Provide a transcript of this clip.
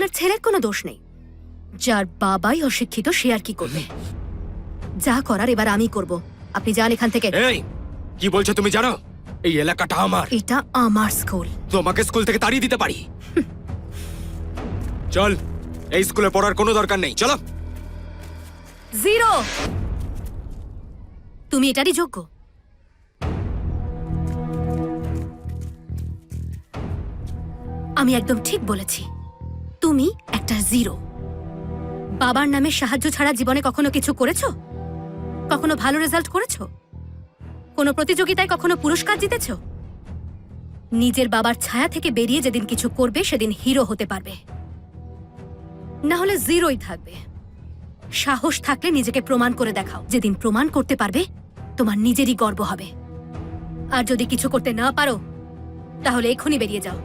আপনার ছেলের কোনো দোষ নেই। যার বাবাই অশিক্ষিত সে আর কি করবে? যা করার এবার আমি করব। আপনি যান এখান থেকে। এই কি বলছো তুমি? জানো এই এলাকাটা আমার। এটা আমার স্কুল। তোমাকে স্কুল থেকে তাড়িয়ে দিতে পারি। চল, এই স্কুলে পড়ার কোনো দরকার নেই, চলো। জিরো। তুমি এটারই যোগ্য। আমি একদম ঠিক বলেছি, তুমি একটা জিরো। বাবার নামে সাহায্য ছাড়া জীবনে কখনো কিছু করেছো? কখনো ভালো রেজাল্ট করেছো? কোনো প্রতিযোগিতায় কখনো পুরস্কার জিতেছো? নিজের বাবার ছায়া থেকে বেরিয়ে যেদিন কিছু করবে সেদিন হিরো হতে পারবে, না হলে জিরোই থাকবে। সাহস থাকলে নিজেকে প্রমাণ করে দেখাও। যেদিন প্রমাণ করতে পারবে তোমার নিজেরই গর্ব হবে। আর যদি কিছু করতে না পারো তাহলে এক্ষুনি বেরিয়ে যাও।